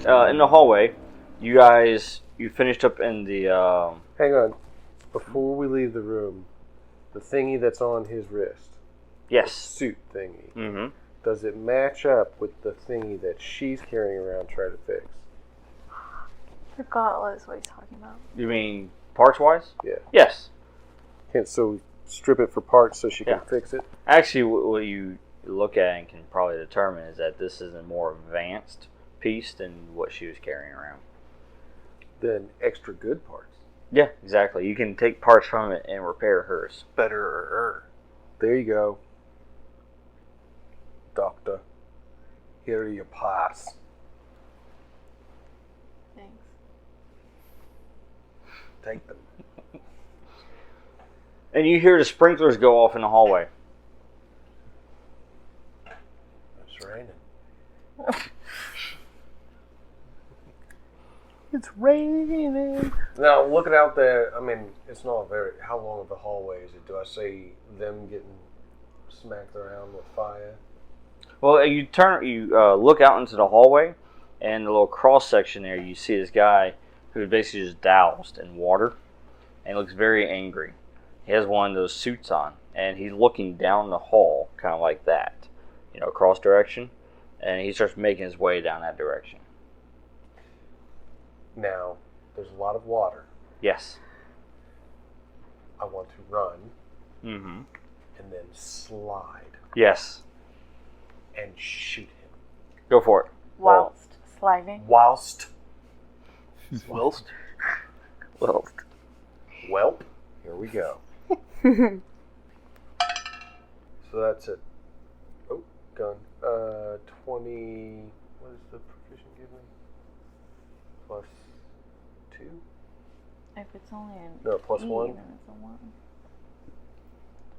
in the hallway, you finished up in the... Hang on. Before we leave the room, the thingy that's on his wrist. Yes. Suit thingy. Mm-hmm. Does it match up with the thingy that she's carrying around trying to fix? Regardless what he's talking about. You mean parts-wise? Yeah. Yes. So strip it for parts so she can fix it? Actually, what you look at and can probably determine is that this is a more advanced piece than what she was carrying around. Then extra good parts. Yeah, exactly. You can take parts from it and repair hers. Better. There you go. Doctor. Here are your parts. Thanks. Take them. And you hear the sprinklers go off in the hallway. It's raining. It's raining. Now, looking out there, I mean, it's not very... How long of a hallway is it? Do I see them getting smacked around with fire? Well, you look out into the hallway, and the little cross section there, you see this guy who's basically just doused in water, and he looks very angry. He has one of those suits on, and he's looking down the hall, kind of like that, cross direction, and he starts making his way down that direction. Now, there's a lot of water. Yes. I want to run. Mm-hmm. And then slide. Yes. And shoot him. Go for it. Whilst sliding. Whilst. Welp. Here we go. So that's it. Oh, gun. 20. What is the proficient give me? Plus 2? If it's only an No, plus 1. then it's a 1.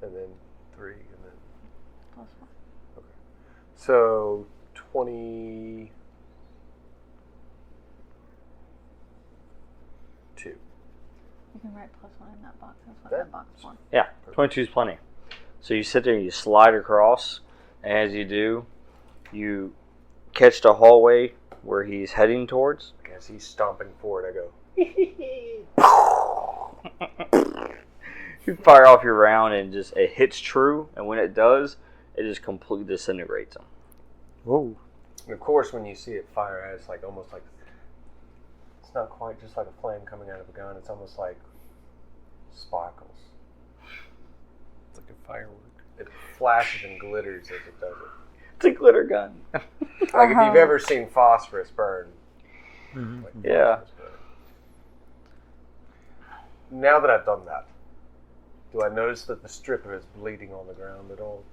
And then 3, and then... Plus 1. Okay. So, 22. You can write plus 1 in that box. That's what that box is for. Yeah, 22 is plenty. So you sit there, you slide across, and as you do, you catch the hallway where he's heading towards. As he's stomping forward, I go... You fire off your round and it hits true, and when it does, it just completely disintegrates him. Whoa. And of course, when you see it fire, it's like almost like... It's not quite just like a flame coming out of a gun. It's almost like sparkles. It's like a firework. It flashes and glitters as it does it. It's a glitter gun. Like if you've ever seen phosphorus burn. Mm-hmm. Like yeah. Burn. Now that I've done that, do I notice that the stripper is bleeding on the ground at all?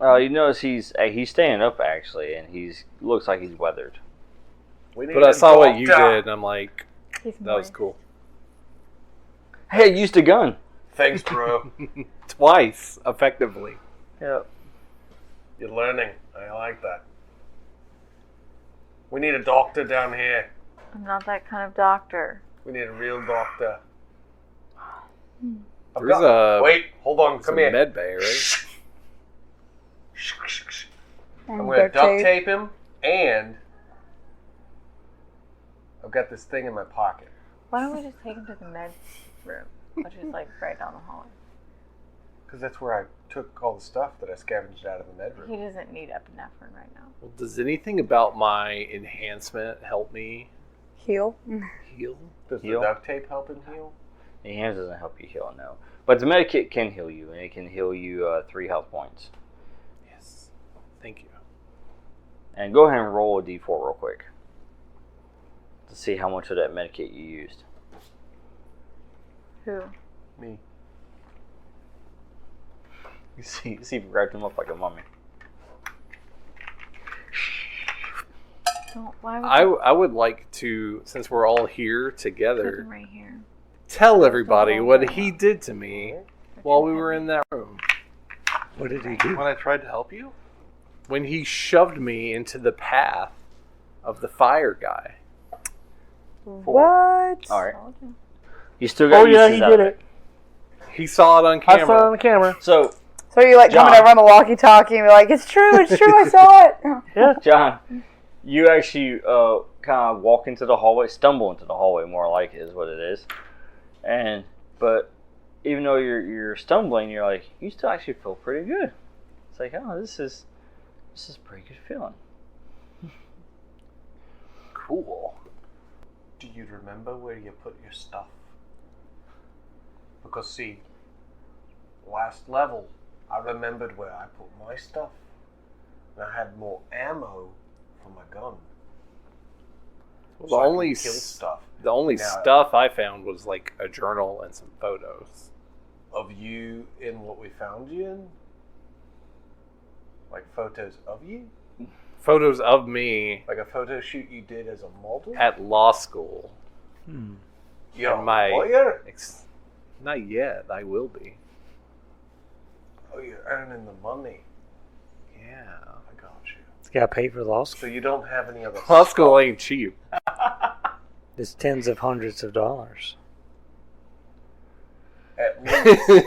You notice he's standing up actually, and looks like he's weathered. But I saw what you did, and I'm like, that was cool. Hey, I used a gun. Thanks, bro. Twice, effectively. Yeah. You're learning. I like that. We need a doctor down here. I'm not that kind of doctor. We need a real doctor. Wait, hold on. Come here. Med bay, right? I'm going to duct tape him, and I've got this thing in my pocket. Why don't we just take him to the med room, which is like right down the hallway? Because that's where I took all the stuff that I scavenged out of the med room. He doesn't need epinephrine right now. Well, does anything about my enhancement help me Heal? heal? Does Heal? the duct tape help him heal? The hands doesn't help you heal, no. But the medikit can heal you, and it can heal you 3 health points. Yes. Thank you. And go ahead and roll a d4 real quick to see how much of that medikit you used. Who? Me. You see if you grabbed him up like a mummy. Why would I would like to, since we're all here put together, him right here? tell everybody what he did to me while we were in that room. What did he do? When I tried to help you? When he shoved me into the path of the fire guy. What? Alright. You still got he did it. He saw it on camera. I saw it on the camera. So So you're like John. coming over on the walkie-talkie and be like, it's true, I saw it. Yeah. John, You actually kind of walk into the hallway, stumble into the hallway, more like it is what it is. But even though you're stumbling, you're like, you still actually feel pretty good. It's like, oh, this is a pretty good feeling. Cool. Do you remember where you put your stuff? Because see, last level, I remembered where I put my stuff. And I had more ammo for my gun. Well, So I could kill stuff. The only Now- stuff I found was like a journal and some photos. Of you in what we found you in? Like photos of you? Photos of me Like a photo shoot you did as a model? at law school. You're and my- a lawyer? Not yet. I will be. Oh, you're earning the money. Yeah. I got you. It's got to pay for law school. So you don't have any other Law school ain't cheap. It's tens of hundreds of dollars. At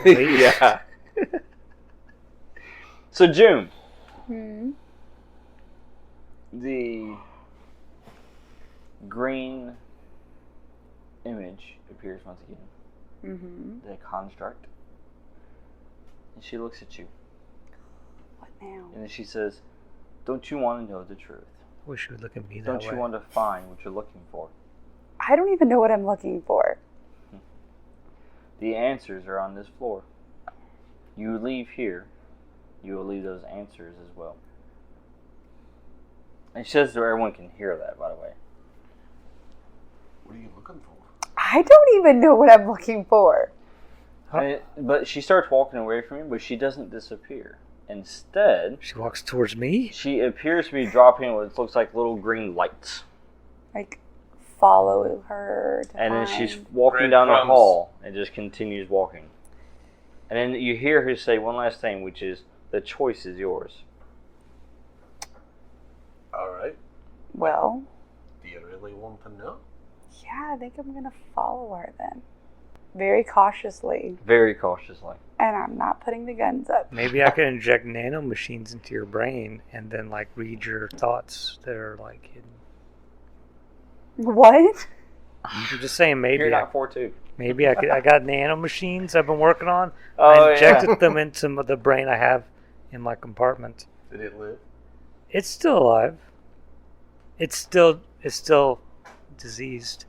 least. Yeah. So June, Hmm. the green image appears once again. Mm-hmm. The construct. And she looks at you. What now? And then she says, don't you want to know the truth? Wish you would look at me that Don't way. you want to find what you're looking for? I don't even know what I'm looking for. The answers are on this floor. You leave here, you will leave those answers as well. And she says so everyone can hear that, by the way. What are you looking for? I don't even know what I'm looking for. But she starts walking away from you, but she doesn't disappear. Instead, She walks towards me? she appears to be dropping what looks like little green lights. Like, follow her to And then find... she's walking down the Breadcrumbs. hall and just continues walking. And then you hear her say one last thing, which is, the choice is yours. Alright. Well, Do you really want to know? yeah, I think I'm going to follow her then. Very cautiously. Very cautiously. And I'm not putting the guns up. Maybe I could inject nano machines into your brain and then like read your thoughts that are like hidden. What? I'm just saying maybe. You're not 4-2. Maybe I could. I got nano machines I've been working on. Oh, I injected them into some of the brain I have in my compartment. Did it live? It's still alive. It's still diseased.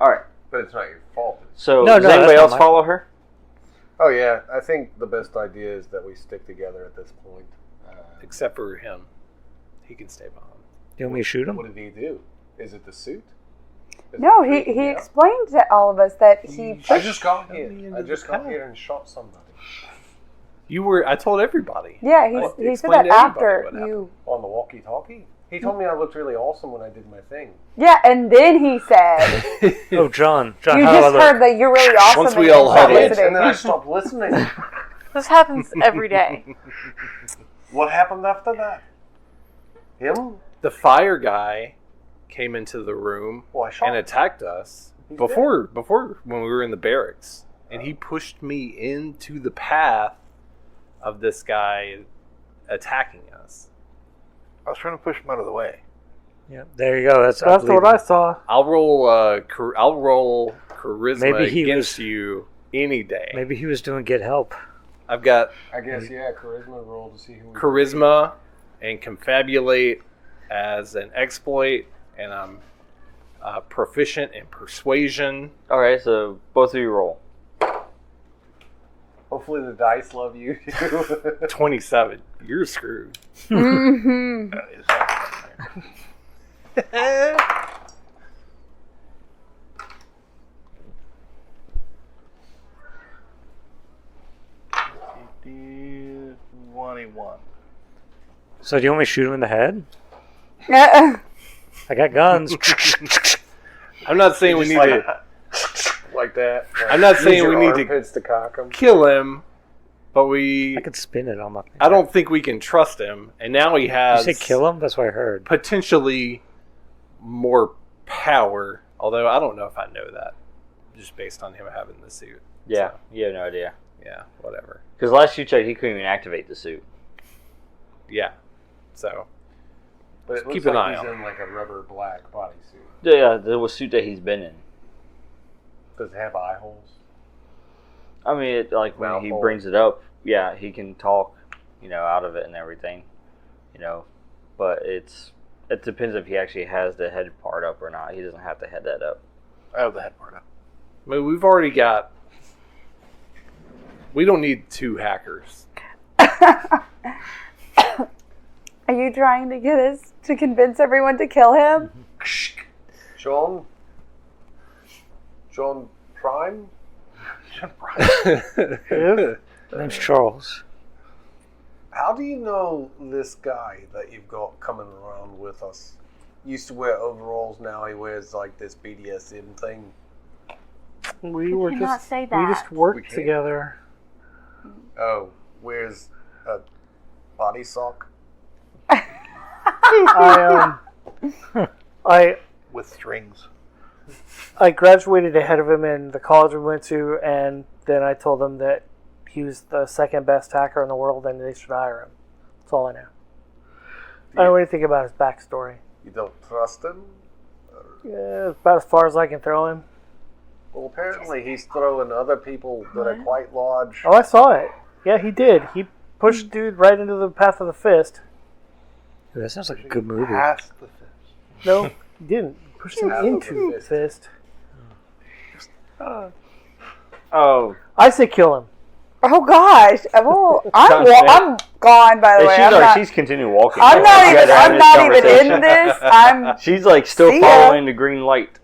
Alright, But it's not your fault. so No, does no, anybody that's not else my- follow her? Oh yeah, I think the best idea is that we stick together at this point. Except for him. He can stay behind. You want me to shoot him? What did he do? Is it the suit? Is No, it he freaking you out? explained to all of us that he... I just got me here. into I just the got path. here and shot somebody. I told everybody. Yeah, I he said explained that to everybody after what you... On the walkie-talkie? He told me I looked really awesome when I did my thing. Yeah, and then he said, Oh, John, you how do I just look? heard that you're really awesome. Once and we then all stopped had it. listening. And then I stopped listening. This happens every day. What happened after that? Him? The fire guy came into the room Well, I shot and him. attacked us He's before when we were in the barracks, and he pushed me into the path of this guy attacking us. I was trying to push him out of the way. Yeah, there you go. That's That's what I saw. I'll roll charisma Maybe he against was- you any day. Maybe he was doing get help. I've got I guess, yeah, charisma roll to see who we charisma and confabulate as an exploit, and I'm proficient in persuasion. Alright, so both of you roll. Hopefully the dice love you too. 27. You're screwed. Mm-hmm. So do you want me to shoot him in the head? Uh-uh. I got guns. I'm not saying we Just need like, to like that. I'm not Use saying your we need to- armpits to cock him. kill him, but we. I could spin it on my finger. I don't think we can trust him, and now he You has say kill him? That's what I heard. potentially more power. Although I don't know if I know that, just based on him having the suit. Yeah, So, you have no idea. yeah, whatever. Because last you checked, he couldn't even activate the suit. Yeah, so But it looks keep an like eye he's on in like a rubber black bodysuit. Yeah, the suit that he's been in. Does it have eye holes? I mean, like when Mouth he hole. brings it up, yeah, he can talk, out of it and everything, But it depends if he actually has the head part up or not. He doesn't have to head that up. I have the head part up. I mean, we've already got. We don't need 2 hackers. Are you trying to get us to convince everyone to kill him? John Prime? My name's Charles. How do you know this guy that you've got coming around with us? Used to wear overalls, now he wears like this BDSM thing. We were cannot just say we that. just worked can't. together. Oh, wears a body sock? I With strings. I graduated ahead of him in the college we went to, and then I told them that he was the second best hacker in the world and they should hire him. That's all I know. I don't know anything about his backstory. You don't trust him? Yeah, about as far as I can throw him. Well, apparently he's throwing other people that are quite large. Oh, I saw it. Yeah, he did. He pushed dude right into the path of the fist. Ooh, that sounds like a good movie. Past the fist. No, he didn't. He pushed him Path of into the the fist. Oh, I say kill him. Oh gosh! Well, I'm gone. By the way, she's continuing walking. I'm not You even. guys are I'm having not this even in conversation. this. She's like still See ya. following the green light,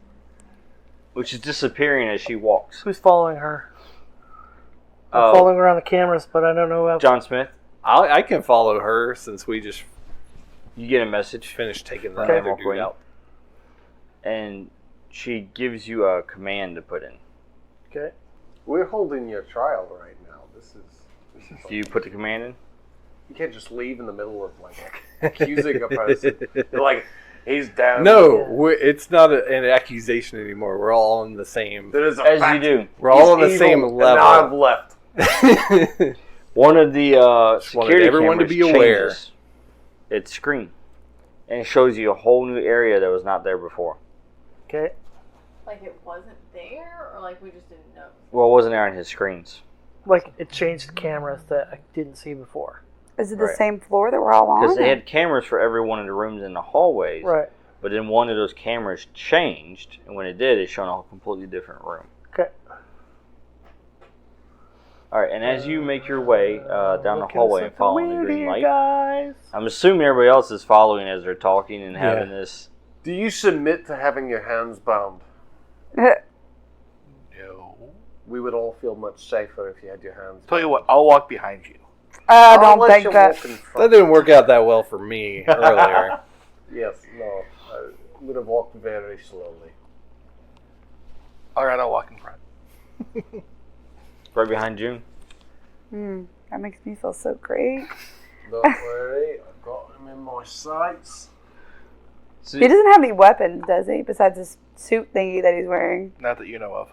which is disappearing as she walks. Who's following her? I'm following around the cameras, but I don't know how. John Smith, I can follow her since we just you get a message, finished taking the Okay. other dude out. and she gives you a command to put in. Okay. We're holding your trial right now. This is Do you put the command in? you can't just leave in the middle of like accusing a person. You're like, he's down. No, it's not an accusation anymore. We're all on the same. There is a As fact. you do. We're all on the He's same evil, and now I've level. left. One of the wanted security everyone to cameras be aware. changes its screen, and it shows you a whole new area that was not there before. Okay. Like it wasn't there, or like we just didn't know. Well, it wasn't there on his screens. Like, it changed the cameras that I didn't see before. Is it the Right. same floor that we're all on? Because they had cameras for every one of the rooms in the hallways. Right. But then one of those cameras changed, and when it did, it showed a completely different room. Okay. All right, and as you make your way down the Looking hallway at and following the window green here, light, guys. I'm assuming everybody else is following as they're talking and having this. Do you submit to having your hands bound? No. We would all feel much safer if you had your hands bound. Tell you what, I'll walk behind you. I I'll don't let think you that. walk in That front. didn't work out that well for me earlier. Yes, no. I would have walked very slowly. Alright, I'll walk in front. Right behind June. That makes me feel so great. Don't worry, I've got him in my sights. So, He doesn't have any weapons, does he? Besides this suit thingy that he's wearing. Not that you know of.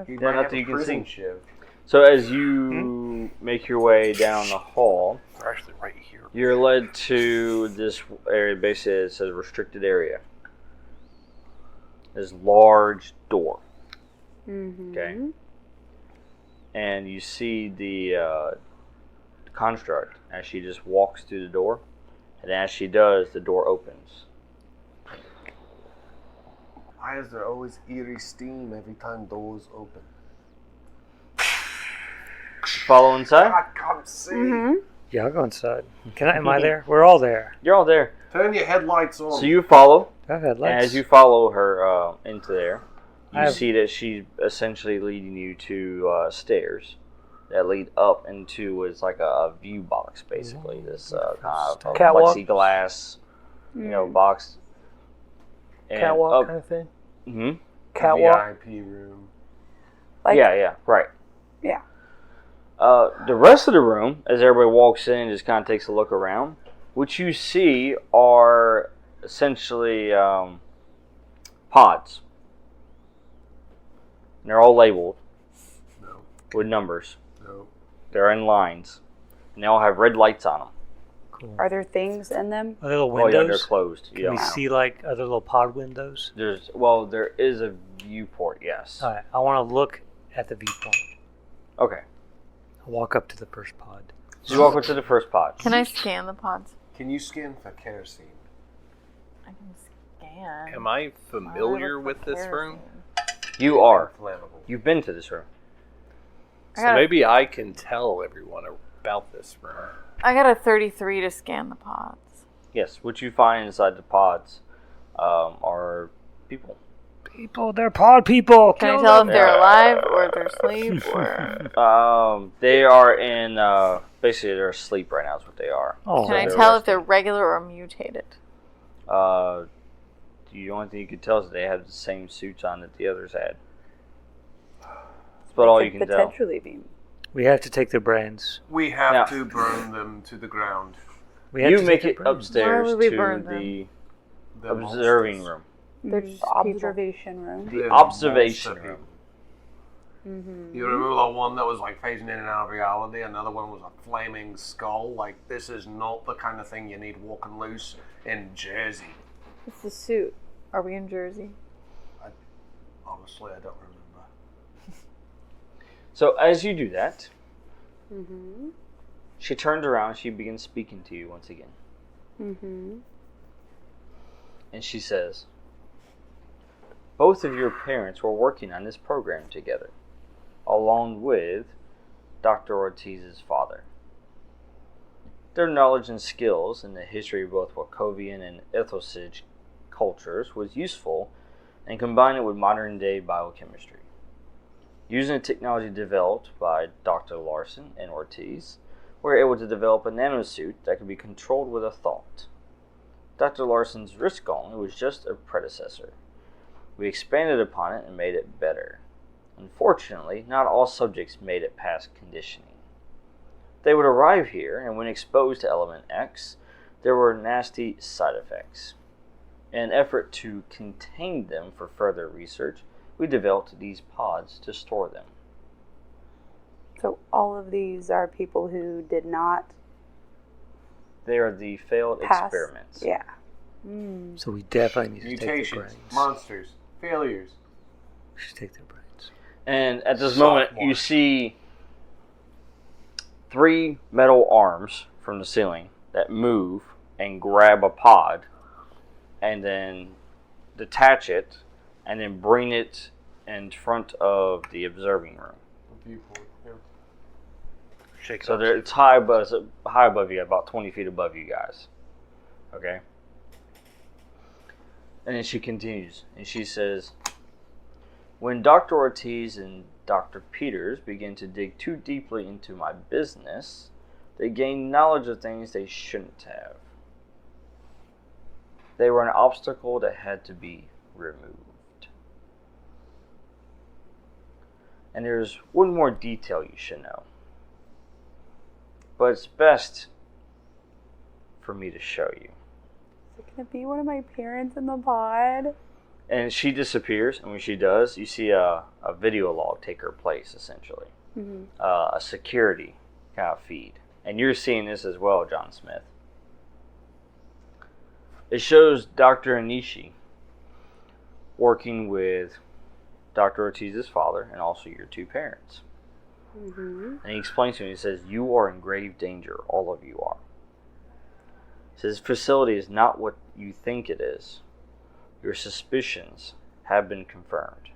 He Yeah, might not have that a you can prison see. shiv. so as you make your way down the hall, They're actually right here. you're led to this area. Basically, it says restricted area. This large door. Mm-hmm. Okay. And you see the construct as she just walks through the door, and as she does, the door opens. Why is there always eerie steam every time doors open? Follow inside. I can't see. Mm-hmm. Yeah, I'll go inside. Am I there? We're all there. You're all there. Turn your headlights on. So you follow. I've had And lights. as you follow her into there, you I have- see that she's essentially leading you to stairs that lead up into what's like a view box, basically. This kind of Catwalk? plexiglass, box. And Catwalk kind of thing. Mm-hmm. Catwalk. VIP room. Like, Yeah, right. Yeah. The rest of the room, as everybody walks in and just kind of takes a look around, what you see are essentially pods. And they're all labeled with numbers. No. They're in lines. And they all have red lights on them. Cool. Are there things in them? Are there little Oh yeah, they're windows? closed. Can Yeah. we see like other little pod windows? There is a viewport. Yes. All right, I want to look at the viewport. Okay. I'll walk up to the first pod. So you walk up to the first pod. Can I scan the pods? Can you scan for kerosene? I can scan. Am I Why familiar would I with look this for room? kerosene? You are. Flammable. You've been to this room. I So got a- maybe I can tell everyone about this room. I got a 33 to scan the pods. Yes. What you find inside the pods are people. People, they're pod people. Can I Kill tell them. if they're alive or they're asleep or? They are in. Basically, they're asleep right now. Is what they are. Oh, Can I they're tell if resting. they're regular or mutated? The only thing you can tell is that they have the same suits on that the others had. That's about all you can tell. Potentially be. we have to take their brains. We have Now- to burn them to the ground. We have You to make take it their brains. upstairs Why would we to burn the The observing monsters. room. They're just Observation room. The The observation monster room. Mm-hmm. You remember the one that was like phasing in and out of reality? Another one was a flaming skull. Like, this is not the kind of thing you need walking loose in Jersey. It's the suit. Are we in Jersey? Honestly, I don't remember. So as you do that, Mm-hmm. she turns around. She begins speaking to you once again, Mm-hmm. and she says, "Both of your parents were working on this program together, along with Dr. Ortiz's father. Their knowledge and skills in the history of both Wakovian and Ethosage cultures was useful, and combined it with modern-day biochemistry. Using the technology developed by Dr. Larson and Ortiz, we were able to develop a nanosuit that could be controlled with a thought. Dr. Larson's Riskong was just a predecessor. We expanded upon it and made it better. Unfortunately, not all subjects made it past conditioning. They would arrive here, and when exposed to element X, there were nasty side effects. In an effort to contain them for further research, we developed these pods to store them." So all of these are people who did not They are the failed pass. experiments. Yeah. Mm. So we definitely need to take their Mutations, brains. monsters, failures. We should take their brains. And at this Sophomore. moment, you see 3 metal arms from the ceiling that move and grab a pod and then detach it and then bring it in front of the observing room. Viewport. Yeah. Shake it So up. it's high above you, about 20 feet above you guys. Okay? And then she continues, and she says, "When Dr. Ortiz and Dr. Peters began to dig too deeply into my business, they gained knowledge of things they shouldn't have. They were an obstacle that had to be removed. And there's one more detail you should know. But it's best for me to show you." Is it gonna be one of my parents in the pod? And she disappears, and when she does, you see a video log take her place, essentially. Mm-hmm. A security kind of feed. And you're seeing this as well, John Smith. It shows Dr. Anishi working with Dr. Ortiz's father and also your 2 parents. Mm-hmm. And he explains to me, he says, "You are in grave danger, all of you are. He says, facility is not what you think it is. Your suspicions have been confirmed.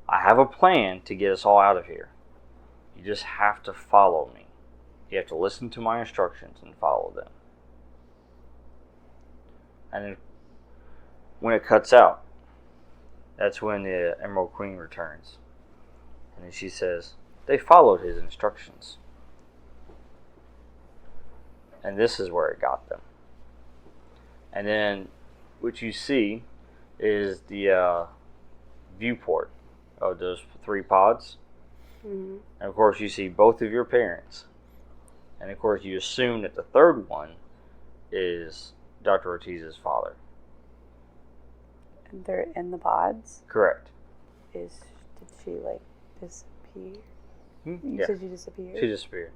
I have a plan to get us all out of here. You just have to follow me. You have to listen to my instructions and follow them." And then when it cuts out, that's when the Emerald Queen returns. And then she says, "They followed his instructions. And this is where it got them." And then what you see is the viewport of those 3 pods. Mm-hmm. And of course you see both of your parents. And of course you assume that the 3rd one is Dr. Ortiz's father. And they're in the pods. Correct. Did she like disappear? You Yeah. said she disappeared. She disappeared.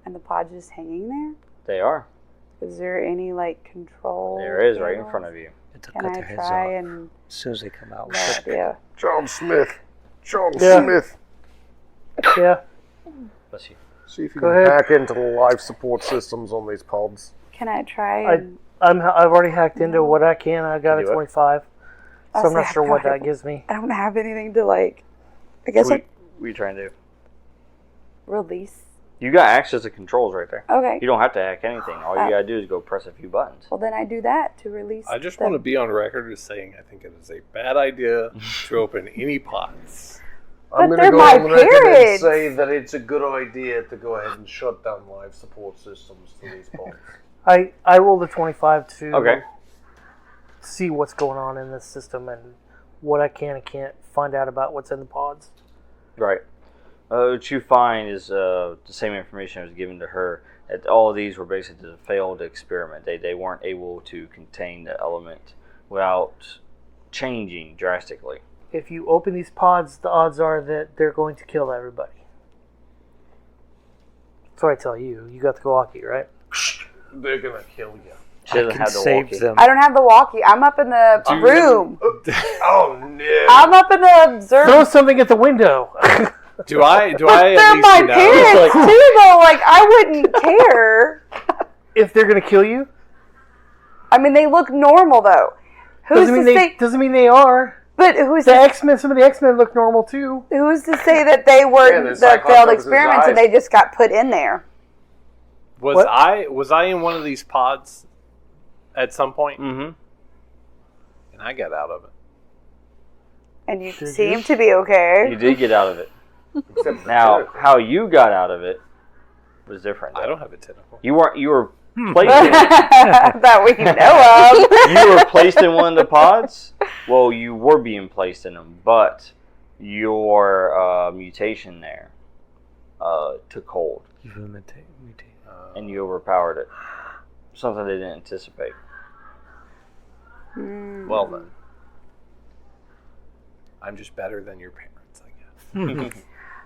And the pod's just hanging there. They are. Is there any like control? There is right in panels? front of you. To Can cut I their heads try off and as soon as they come out. yeah. John Smith. John Yeah. Smith. Yeah. Bless you. See if you Go can ahead. hack into the life support systems on these pods. Can I try and I've already hacked into what I can. I got a Do it. 25. I'll So I'm say not sure I what don't that gives me. I don't have anything to like I guess What are you trying to do? release. You got access to controls right there. Okay. You don't have to hack anything. All you gotta do is go press a few buttons. Well then I do that to release. I just the- want to be on record as saying I think it is a bad idea to open any pods. I'm But going to they're go my on the record and parents. say that it's a good idea to go ahead and shut down life support systems to these pods. I rolled a 25 to Okay. see what's going on in this system and what I can and can't find out about what's in the pods. Right. What you find is the same information that was given to her. That all of these were basically a failed experiment. They weren't able to contain the element without changing drastically. If you open these pods, the odds are that they're going to kill everybody. That's what I tell you. You got the walkie, right? They're going to kill you. She doesn't I can have the save walkie. them. I don't have the walkie. I'm up in the room. Oh, no. I'm up in the observer. Throw something at the window. Do I But at they're least my know? parents too, though. Like I wouldn't care. If they're going to kill you, I mean, they look normal though. Who's doesn't to mean say? doesn't mean they are. But who's The to, X-Men, some of the X-Men look normal too. who's to say that they Yeah, weren't the the Cyclops failed opens his experiments and eyes. they just got put in there? Was What? I in one of these pods at some point? Mm-hmm. And I got out of it. And you Did seem you? to be okay. You did get out of it. Except the Now, tentacle. how you got out of it was different. I don't have a tentacle. You were placed in, That we know of. you were placed in one of the pods. Well, you were being placed in them, but your mutation there took hold, You mutate. and you overpowered it. Something they didn't anticipate. Well then, I'm just better than your parents, I guess.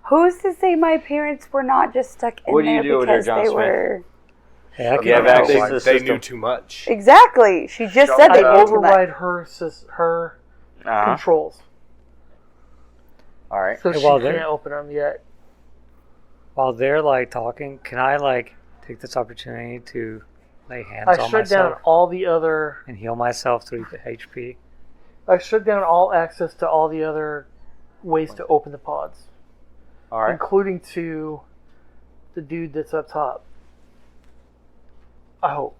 Who's to say my parents were not just stuck in What do you there do with her, because John they Smith? were Hey, I You have can access They, to the they system. knew too much. exactly. She just Shut said up. they I knew too much. override her Uh-huh. controls, All right. so Hey, she while can't they're- open them yet. While they're like talking, can I like take this opportunity to lay hands I on shut down myself all the other. and heal myself 3 HP? I shut down all access to all the other ways to open the pods, All right. including to the dude that's up top. I hope.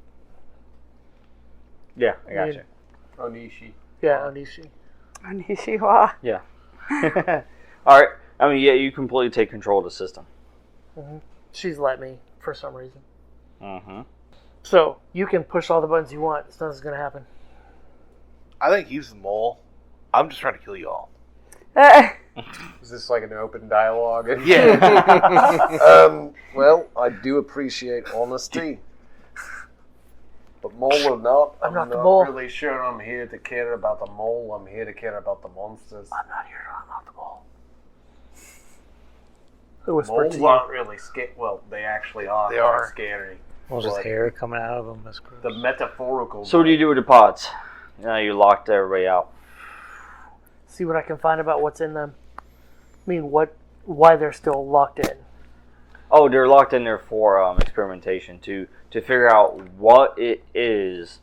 Yeah, I got you. Onishi. Yeah, Onishi. Anishiwa. Yeah. All right. I mean, yeah, you completely take control of the system. She's let me for some reason. Mm-hmm. So you can push all the buttons you want. Nothing's gonna happen. I think he's the mole. I'm just trying to kill you all. Is this like an open dialogue? Yeah. Well, I do appreciate honesty. But mole or not, I'm not not the mole. really sure I'm here to care about the mole. I'm here to care about the monsters. I'm not here. I'm not the mole. I whispered Moles to you. aren't really scary. Well, they actually are. They kinda are. scary. Well, just But hair coming out of them. That's gross. The metaphorical. So what do you do with the pods? Now you locked everybody out. See what I can find about what's in them. I mean, why they're still locked in. Oh, they're locked in there for experimentation to figure out what it is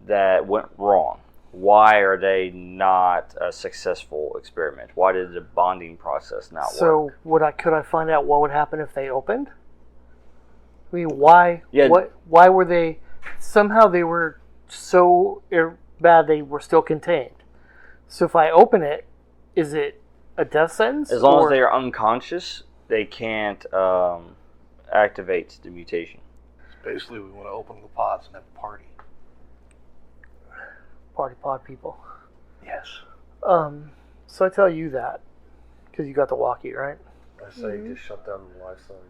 that went wrong. Why are they not a successful experiment? Why did the bonding process not work? So could I find out what would happen if they opened? I mean, why? Yeah. Why were they? Somehow they were so bad they were still contained. So if I open it, is it a death sentence? As long or- as they are unconscious, they can't activate the mutation. Basically, we want to open the pods and have a party. party pod people. Yes. So I tell you that because you got the walkie, right? I say just shut down the life signs.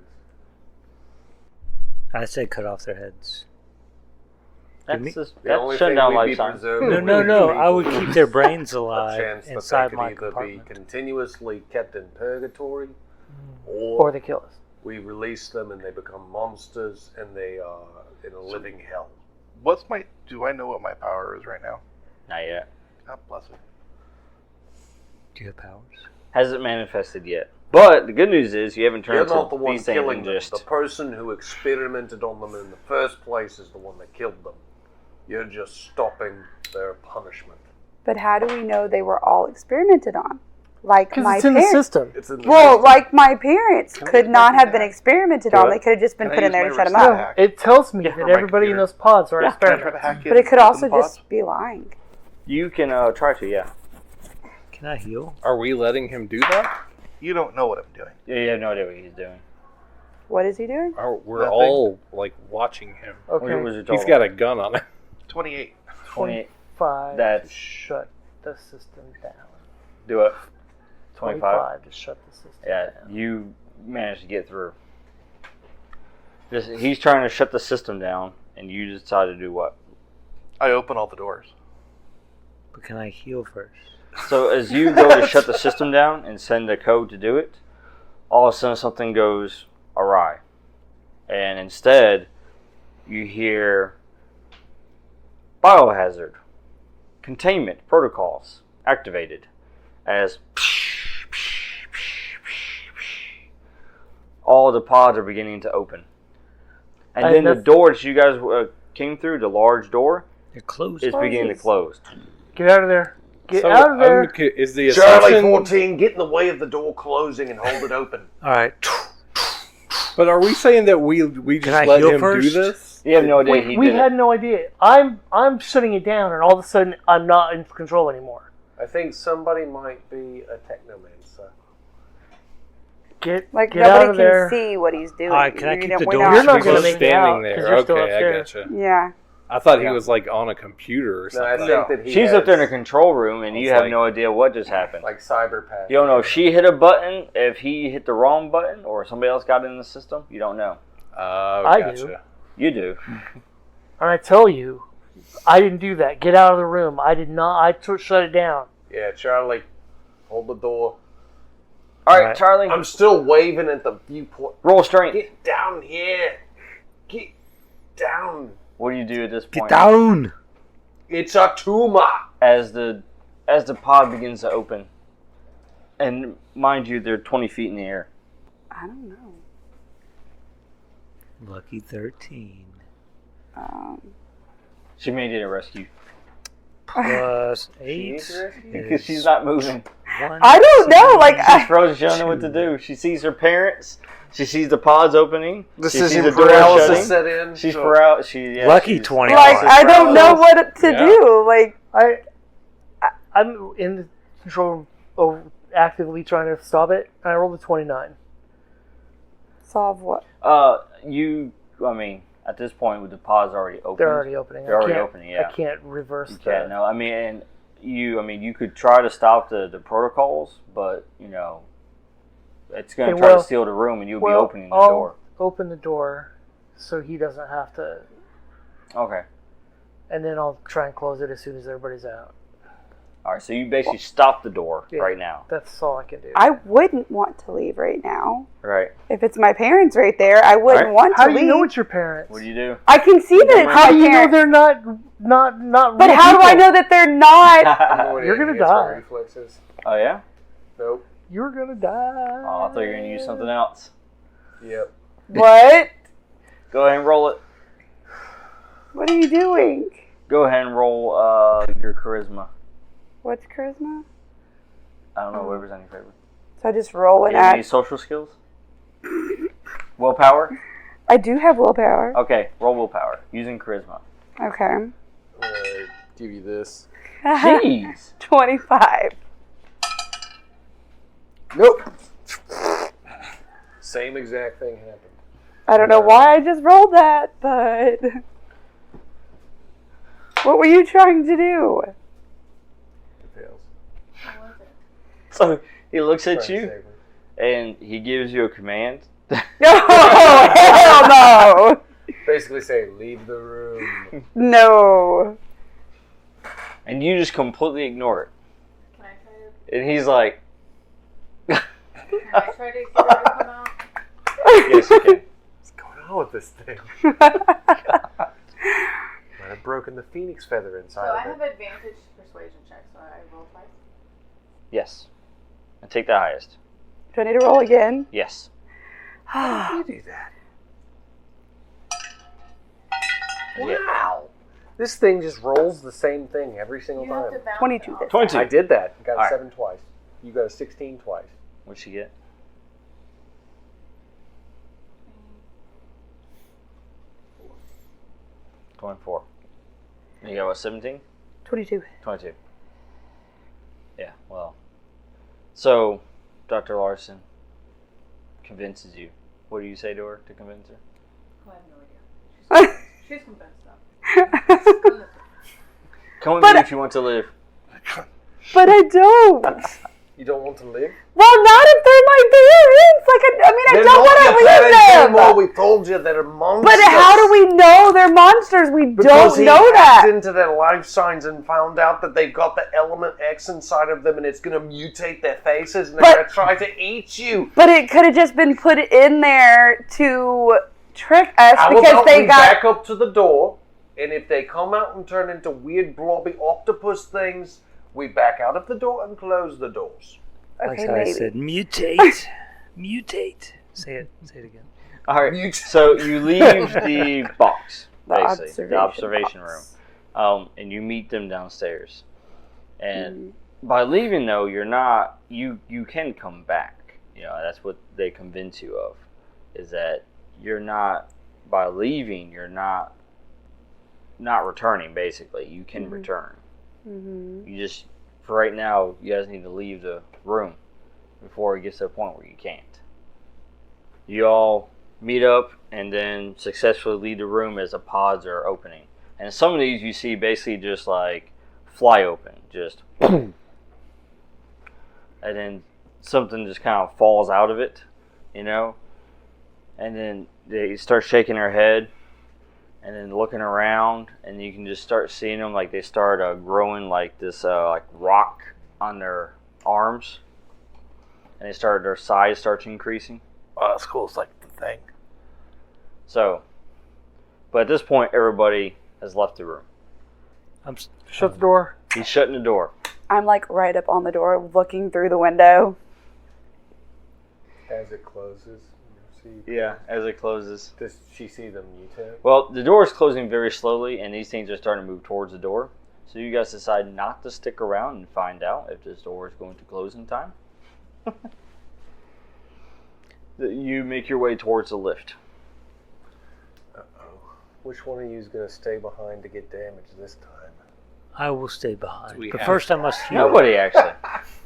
I say cut off their heads. That's me- just, The that's only shutting thing down we'd be life signs. preserving No. would I would be keep their brains a alive chance inside that my they could either compartment. be continuously kept in purgatory Or they kill us. we release them and they become monsters and they are in a living hell. Do I know what my power is right now? Not yet. God bless it. Do you have powers? Hasn't manifested yet. But the good news is you haven't You're turned not the into one these things killing and them. just... The person who experimented on them in the first place is the one that killed them. You're just stopping their punishment. But how do we know they were all experimented on? Like Because my it's in the parents. system. It's in the Well, system. like my parents could not have been experimented on. it. They could have just been Can I put in use there my to shut them wrist up. hack? It tells me for that my everybody in computer? those pods are Can I try to experiments. hack But it could open also the pods? just be lying. You can try to, yeah. Can I heal? Are we letting him do that? You don't know what I'm doing. Yeah, you have no idea what he's doing. What is he doing? We're Nothing. all like watching him. Okay. What was your total? He's got a gun on him. 28. 28. 25 That's- to shut the system down. Do it. 25. 25 to shut the system Yeah, down. you managed to get through. He's trying to shut the system down, and you decide to do what? I open all the doors. But can I heal first? So as you go to shut the system down and send a code to do it, all of a sudden something goes awry. And instead, you hear biohazard, containment protocols activated as all the pods are beginning to open. And then the door that you guys came through, the large door, They're closed. is beginning to close. Get out of there. Get So, out of there. Is the Charlie assumption? 14, get in the way of the door closing and hold it open. All right. But are we saying that we Can just I let heal him first? do this? You have no idea he we did had it. no idea. I'm shutting it down, and all of a sudden I'm not in control anymore. I think somebody might be a technomancer. Get Like get out nobody of can there. see what he's doing. Alright, can I You keep know, the we're door not- You're not He's gonna just make it standing out, there. 'cause you're still Okay, I upstairs. gotcha. Yeah. I thought he Yeah. was like on a computer or No, I something. think that he She's has, up there in the control room, and I you was have like- no idea what just happened. like cyberpath. You don't know if she hit a button, if he hit the wrong button, or somebody else got in the system. You don't know. I Gotcha. do. You do. And I tell you, I didn't do that. Get out of the room. I did not. Shut it down. Yeah, Charlie, hold the door. All right, Right. Charlie, I'm still waving at the viewport. roll strength. Get down here. Get down. What do you do at this Get point? down. It's a tumor. As the pod begins to open, and mind you, they're 20 feet in the air. I don't know. Lucky 13. She may need a rescue Plus 8. needs a rescue? because she's not moving. I don't know. Like She's frozen. She don't know what to do. She sees her parents. She sees the pods opening. She sees Decision the door paralysis shutting. set in. She's so- paralysis. Lucky she's- 20. like I don't know what to Yeah. do. Like I'm in the control room, actively trying to stop it. And I rolled a 29. solve what? I mean, at this point, with the pods already open, They're already opening. They're already I can't- opening, yeah. I can't reverse You that. can't. No, I mean, and you could try to stop the protocols, but it's going to Okay, try well- to steal the room, and you'll be Well, opening the I'll door. open the door so he doesn't have to, Okay. and then I'll try and close it as soon as everybody's out. All right. So you basically stop the door Yeah. right now. That's all I can do. I wouldn't want to leave right now. Right. If it's my parents right there, I wouldn't Right. want How to do leave. you know it's your parents? What do you do? I can see that it's How my do you know parents. they're not But real how do I people? know that they're not? No, it You're gonna enhanced my die. Reflexes. Oh yeah. Nope. You're gonna die. Oh, I thought you were going to use something else. Yep. What? Go ahead and roll it. What are you doing? Go ahead and roll your charisma. What's charisma? I don't know, whatever's on your favor. So I just roll it You have any at. social skills? Willpower? I do have willpower. Okay, roll willpower using charisma. Okay. I'm gonna give you this. Jeez. 25. Nope. Same exact thing happened. I don't know why I just rolled that, but what were you trying to do? It fails. So he looks at Trying to you save her. and he gives you a command. No, hell no, Basically say, leave the room. no. And you just completely ignore it. Can I try to? And he's like, Can I try to get her to come out? yeah, Yes, you can. What's going on with this thing? Might have broken the phoenix feather inside So I of have it. advantage persuasion check, so I roll twice. Yes. And take the highest. Do I need to roll again? Yes. How do you do that? Yeah. Wow. This thing just rolls the same thing every single You have time. to bounce 22 it off. this 22. I did that. Got a All right. 7 twice. You got a 16 twice. What'd she get? 24. And you got what, 17? 22. 22. Yeah, well. So, Dr. Larson convinces you. What do you say to her to convince her? Oh, I have no idea. She's convinced though. Come with But- me if you want to live. But I don't. You don't want to live? Well, not if they're my parents. Like, I They're don't not want your to parents leave anymore. them. We told you they're monsters. But how do we know they're monsters? We Because don't know he that. hacked into their life signs and found out that they've got the element X inside of them and it's going to mutate their faces and they're But- going to try to eat you. But it could have just been put in there to trick us How because about they we got. back up to the door, and if they come out and turn into weird blobby octopus things, we back out of the door and close the doors. Okay, That's how I maybe. said mutate. Mutate. Say it. Say it again. All right. So you leave the box, The basically, the observation box. room, and you meet them downstairs. And by leaving, though, you're not. You can come back. You know, that's what they convince you of, is that you're not. By leaving, you're not returning. Basically, you can return. Mm-hmm. You just, for right now, you guys need to leave the room before it gets to a point where you can't. You all meet up and then successfully leave the room as the pods are opening. And some of these you see basically just like fly open, just and then something just kind of falls out of it, you know? And then they start shaking their head and then looking around, and you can just start seeing them like they start growing like this like rock on their arms, and their size starts increasing. Oh, that's cool. It's like the thing. So, but at this point, everybody has left the room. Shut the door. He's shutting the door. I'm like right up on the door looking through the window. As it closes, you see. Yeah, as it closes. Does she see them mutate? Well, the door is closing very slowly, and these things are starting to move towards the door. So you guys decide not to stick around and find out if this door is going to close in time. You make your way towards the lift. Uh-oh. Which one of you is going to stay behind to get damaged this time? I will stay behind. We But have- first I must heal. Nobody actually.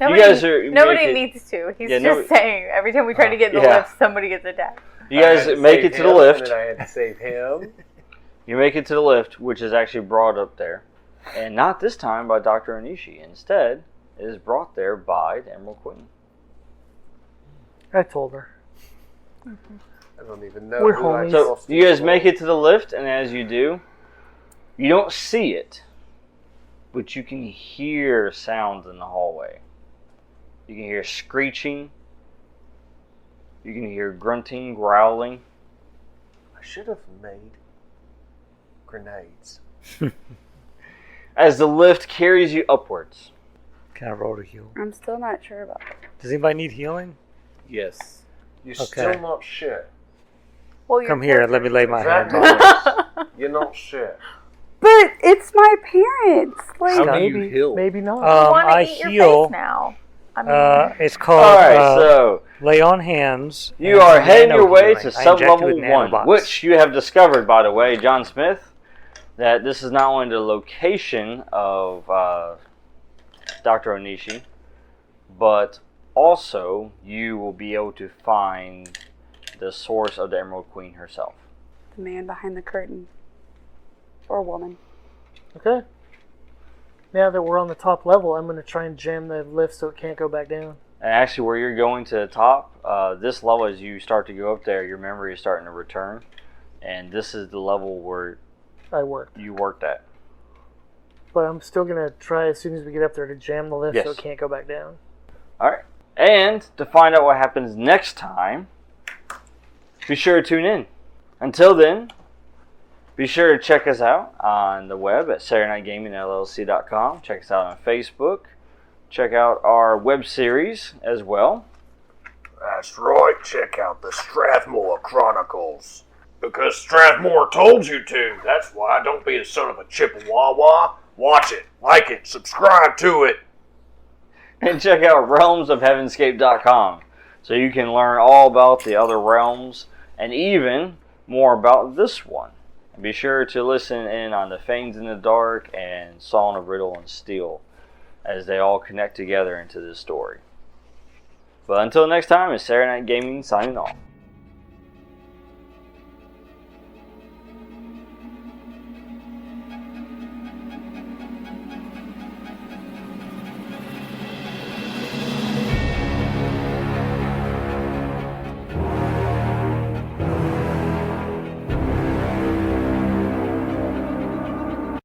Nobody, you guys are. nobody make it- needs to. He's Yeah, just saying every time we try to get in the Yeah. lift, somebody gets attacked. You guys I had to make save it to the him, lift. And then I had to save him. You make it to the lift, which is actually brought up there. And not this time by Dr. Onishi. Instead, it is brought there by the Emerald Queen. I told her. I don't even know. We're who I homies. So crossed you guys the make road. it to the lift, and as you do, you don't see it, but you can hear sounds in the hallway. You can hear screeching. You can hear grunting, growling. I should have made grenades. As the lift carries you upwards. Can I roll to heal? I'm still not sure about that. Does anybody need healing? Yes. You're Okay. still not shit. Well, you're Come here, let me lay my hand on Exactly. You're not shit. But it's my parents. Like, How do you Maybe, heal? maybe not. You want to I eat your heal. face now. I mean, It's called Alright, so lay on hands. you and are it's heading nano your way healing. to I sub inject you level with 1, nanobots. which you have discovered, by the way, John Smith, that this is not only the location of Dr. Onishi, but also you will be able to find the source of the Emerald Queen herself. the man behind the curtain. Or woman. Okay. Now that we're on the top level, I'm going to try and jam the lift so it can't go back down. And actually, where you're going to the top, this level, as you start to go up there, your memory is starting to return. And this is the level where I worked. you worked at. But I'm still going to try as soon as we get up there to jam the lift so Yes. it can't go back down. Alright. And to find out what happens next time, be sure to tune in. Until then, be sure to check us out on the web at SaturdayNightGamingLLC.com. Check us out on Facebook. Check out our web series as well. That's right. Check out the Strathmore Chronicles. Because Strathmore told you to. That's why. Don't be a son of a Chippewa. Watch it, like it, subscribe to it. And check out realmsofheavenscape.com so you can learn all about the other realms and even more about this one. And be sure to listen in on the Fangs in the Dark and Song of Riddle and Steel as they all connect together into this story. But until next time, it's Saturday Night Gaming signing off.